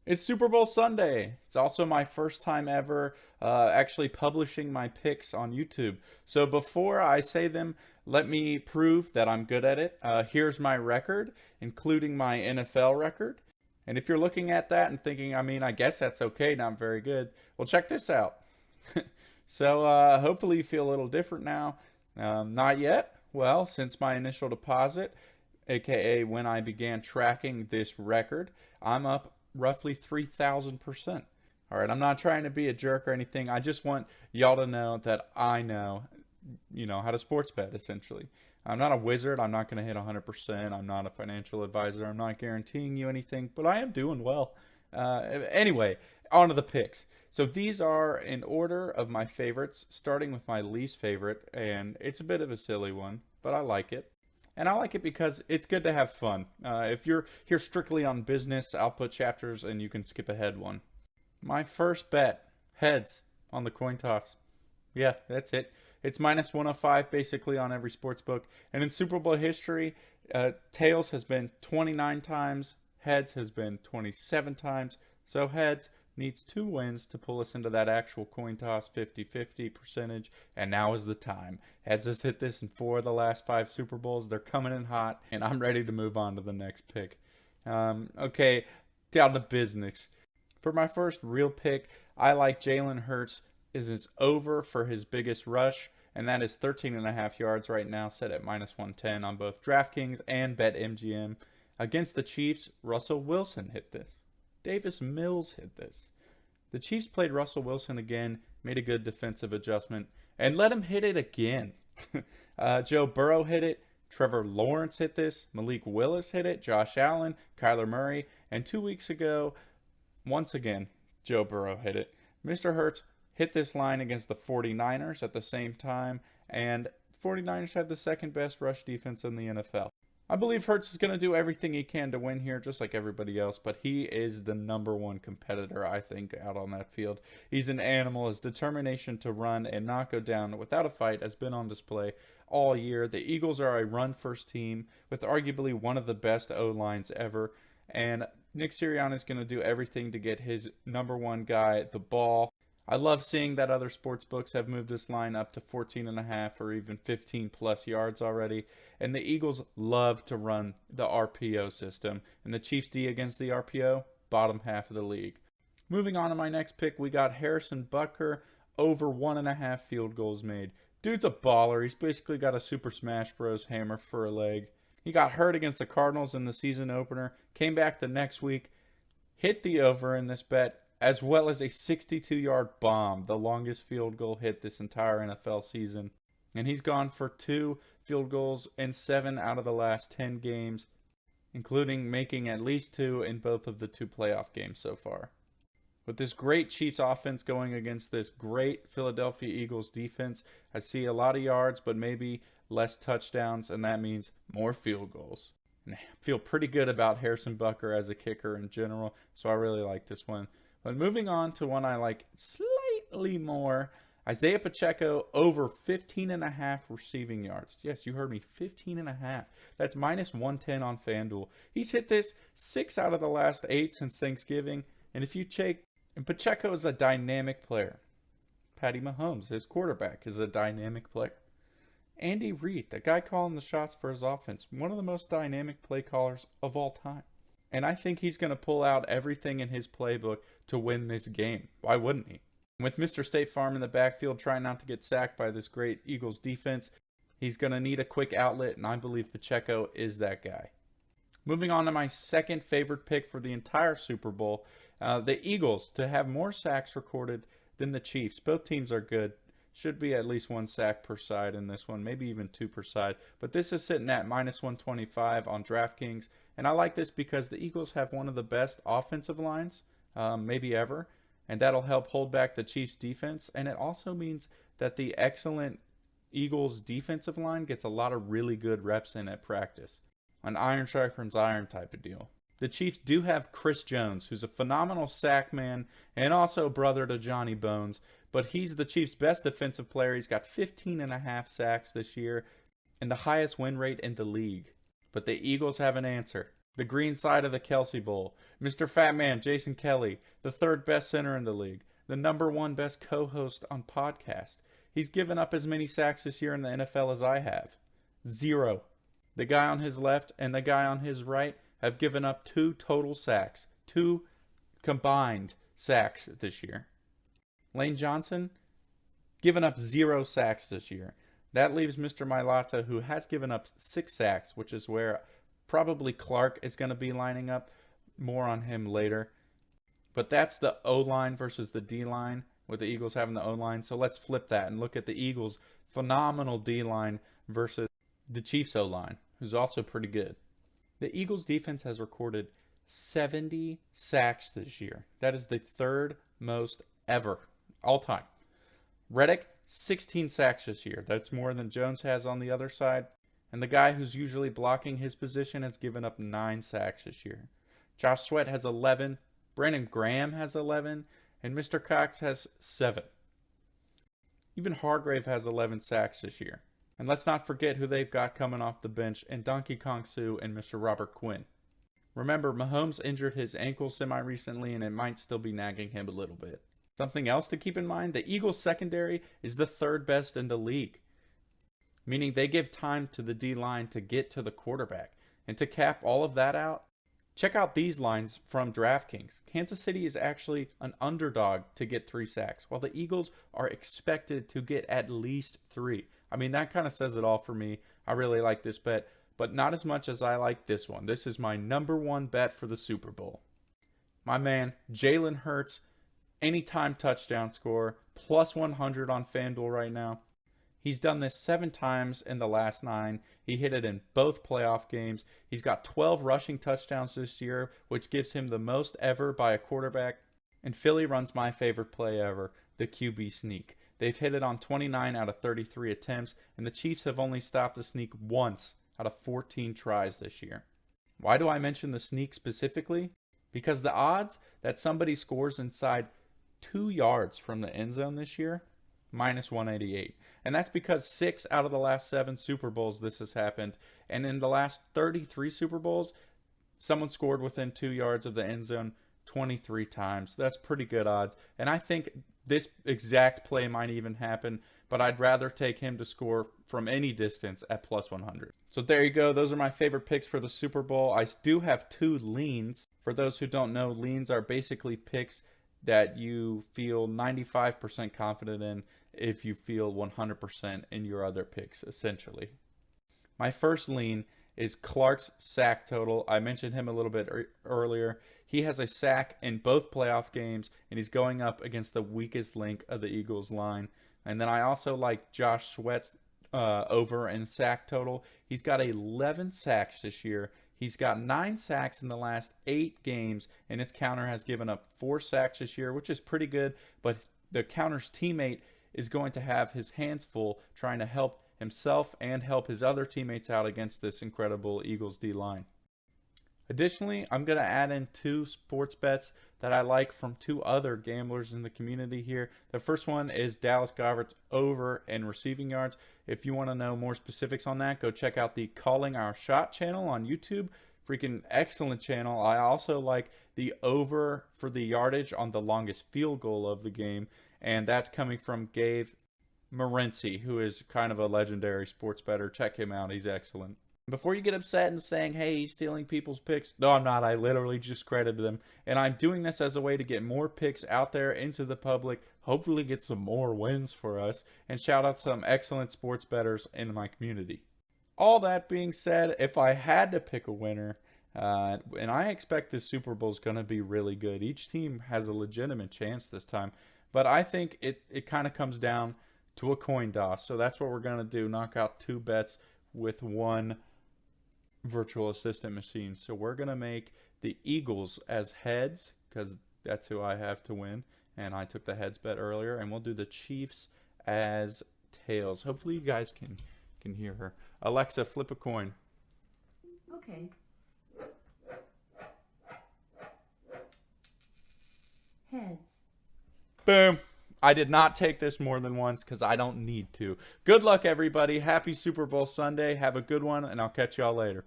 It's Super Bowl Sunday. It's also my first time ever actually publishing my picks on YouTube. So before I say them, let me prove that I'm good at it. Here's my record, including my NFL record. And if you're looking at that and thinking, I guess that's okay, not very good. Well, check this out. So hopefully you feel a little different now. Not yet. Well, since my initial deposit, aka when I began tracking this record, I'm up roughly 3,000%. All right, I'm not trying to be a jerk or anything. I just want y'all to know that I know, how to sports bet essentially. I'm not a wizard. I'm not going to hit 100%. I'm not a financial advisor. I'm not guaranteeing you anything, but I am doing well. Anyway, on to the picks. So these are in order of my favorites, starting with my least favorite, and it's a bit of a silly one, but I like it. And I like it because it's good to have fun. If you're here strictly on business, I'll put chapters and you can skip ahead one. My first bet, heads on the coin toss. Yeah, that's it. It's minus 105 basically on every sports book. And in Super Bowl history, tails has been 29 times, heads has been 27 times. So heads needs 2 wins to pull us into that actual coin toss 50-50 percentage, and now is the time. Heads has hit this in 4 of the last 5 Super Bowls. They're coming in hot, and I'm ready to move on to the next pick. Okay, down to business. For my first real pick, I like Jalen Hurts is over for his biggest rush, and that is 13.5 yards right now, set at minus 110 on both DraftKings and BetMGM. Against the Chiefs, Russell Wilson hit this. Davis Mills hit this. The Chiefs played Russell Wilson again, made a good defensive adjustment, and let him hit it again. Joe Burrow hit it. Trevor Lawrence hit this. Malik Willis hit it. Josh Allen, Kyler Murray, and 2 weeks ago, once again, Joe Burrow hit it. Mr. Hurts hit this line against the 49ers at the same time, and 49ers have the second best rush defense in the NFL. I believe Hurts is going to do everything he can to win here, just like everybody else, but he is the number one competitor, I think, out on that field. He's an animal. His determination to run and not go down without a fight has been on display all year. The Eagles are a run-first team with arguably one of the best O-lines ever, and Nick Sirianni is going to do everything to get his number one guy the ball. I love seeing that other sports books have moved this line up to 14.5 or even 15 plus yards already. And the Eagles love to run the RPO system. And the Chiefs D against the RPO, bottom half of the league. Moving on to my next pick, we got Harrison Butker, over 1.5 field goals made. Dude's a baller. He's basically got a Super Smash Bros. Hammer for a leg. He got hurt against the Cardinals in the season opener, came back the next week, hit the over in this bet, as well as a 62-yard bomb, the longest field goal hit this entire NFL season. And he's gone for 2 field goals in 7 out of the last 10 games, including making at least 2 in both of the 2 playoff games so far. With this great Chiefs offense going against this great Philadelphia Eagles defense, I see a lot of yards, but maybe less touchdowns, and that means more field goals. And I feel pretty good about Harrison Butker as a kicker in general, so I really like this one. But moving on to one I like slightly more, Isaiah Pacheco over 15.5 receiving yards. Yes, you heard me, 15.5. That's minus 110 on FanDuel. He's hit this 6 out of the last 8 since Thanksgiving. And if you check, and Pacheco is a dynamic player. Patty Mahomes, his quarterback, is a dynamic player. Andy Reid, the guy calling the shots for his offense, one of the most dynamic play callers of all time. And I think he's going to pull out everything in his playbook to win this game. Why wouldn't he? With Mr. State Farm in the backfield trying not to get sacked by this great Eagles defense, he's going to need a quick outlet, and I believe Pacheco is that guy. Moving on to my second favorite pick for the entire Super Bowl, the Eagles to have more sacks recorded than the Chiefs. Both teams are good. Should be at least 1 sack per side in this one, maybe even 2 per side. But this is sitting at minus 125 on DraftKings. And I like this because the Eagles have one of the best offensive lines, maybe ever. And that'll help hold back the Chiefs' defense. And it also means that the excellent Eagles' defensive line gets a lot of really good reps in at practice. An iron sharpens iron type of deal. The Chiefs do have Chris Jones, who's a phenomenal sack man and also brother to Johnny Bones. But he's the Chiefs' best defensive player. He's got 15.5 sacks this year and the highest win rate in the league. But the Eagles have an answer. the green side of the Kelsey Bowl. Mr. Fat Man, Jason Kelly, the third best center in the league, the number one best co-host on podcast. He's given up as many sacks this year in the NFL as I have. 0. The guy on his left and the guy on his right have given up 2 total sacks. 2 combined sacks this year. Lane Johnson, given up 0 sacks this year. That leaves Mr. Mailata, who has given up 6 sacks, which is where probably Clark is going to be lining up. More on him later. But that's the O-line versus the D-line, with the Eagles having the O-line. So let's flip that and look at the Eagles' phenomenal D-line versus the Chiefs' O-line, who's also pretty good. The Eagles' defense has recorded 70 sacks this year. That is the third most ever, all time. Reddick, 16 sacks this year. That's more than Jones has on the other side. And the guy who's usually blocking his position has given up 9 sacks this year. Josh Sweat has 11. Brandon Graham has 11. And Mr. Cox has 7. Even Hargrave has 11 sacks this year. And let's not forget who they've got coming off the bench in Donkey Kong Sue and Mr. Robert Quinn. Remember, Mahomes injured his ankle semi-recently, and it might still be nagging him a little bit. Something else to keep in mind, the Eagles' secondary is the third best in the league, meaning they give time to the D-line to get to the quarterback. And to cap all of that out, check out these lines from DraftKings. Kansas City is actually an underdog to get 3 sacks, while the Eagles are expected to get at least 3. I mean, that kind of says it all for me. I really like this bet, but not as much as I like this one. This is my number 1 bet for the Super Bowl. My man, Jalen Hurts, anytime touchdown score, plus 100 on FanDuel right now. He's done this 7 times in the last 9. He hit it in both playoff games. He's got 12 rushing touchdowns this year, which gives him the most ever by a quarterback. And Philly runs my favorite play ever, the QB sneak. They've hit it on 29 out of 33 attempts, and the Chiefs have only stopped the sneak once out of 14 tries this year. Why do I mention the sneak specifically? Because the odds that somebody scores inside 2 yards from the end zone this year, minus 188. And that's because 6 out of the last 7 Super Bowls this has happened. And in the last 33 Super Bowls, someone scored within 2 yards of the end zone 23 times. That's pretty good odds. And I think this exact play might even happen, but I'd rather take him to score from any distance at plus 100. So there you go. Those are my favorite picks for the Super Bowl. I do have 2 leans. For those who don't know, leans are basically picks that you feel 95% confident in if you feel 100% in your other picks, essentially. My first lean is Clark's sack total. I mentioned him a little bit earlier. He has a sack in both playoff games, and he's going up against the weakest link of the Eagles line. And then I also like Josh Sweat's over in sack total. He's got 11 sacks this year. He's got 9 sacks in the last 8 games, and his counter has given up 4 sacks this year, which is pretty good. But the counter's teammate is going to have his hands full trying to help himself and help his other teammates out against this incredible Eagles D-line. Additionally, I'm going to add in 2 sports bets that I like from 2 other gamblers in the community here. The first one is Dallas Goedert's over in receiving yards. If you want to know more specifics on that, go check out the Calling Our Shot channel on YouTube. Freaking excellent channel. I also like the over for the yardage on the longest field goal of the game, and that's coming from Gabe Morency, who is kind of a legendary sports bettor. Check him out. He's excellent. Before you get upset and saying, hey, he's stealing people's picks. No, I'm not. I literally just credited them. And I'm doing this as a way to get more picks out there into the public, hopefully get some more wins for us, and shout out some excellent sports bettors in my community. All that being said, if I had to pick a winner, and I expect this Super Bowl is going to be really good. Each team has a legitimate chance this time. But I think it kind of comes down to a coin toss. So that's what we're going to do, knock out 2 bets with 1 virtual assistant machine. So we're going to make the Eagles as heads, because that's who I have to win. And I took the heads bet earlier. And we'll do the Chiefs as tails. Hopefully you guys can hear her. Alexa, flip a coin. Okay. Heads. Boom. I did not take this more than once because I don't need to. Good luck, everybody. Happy Super Bowl Sunday. Have a good one, and I'll catch y'all later.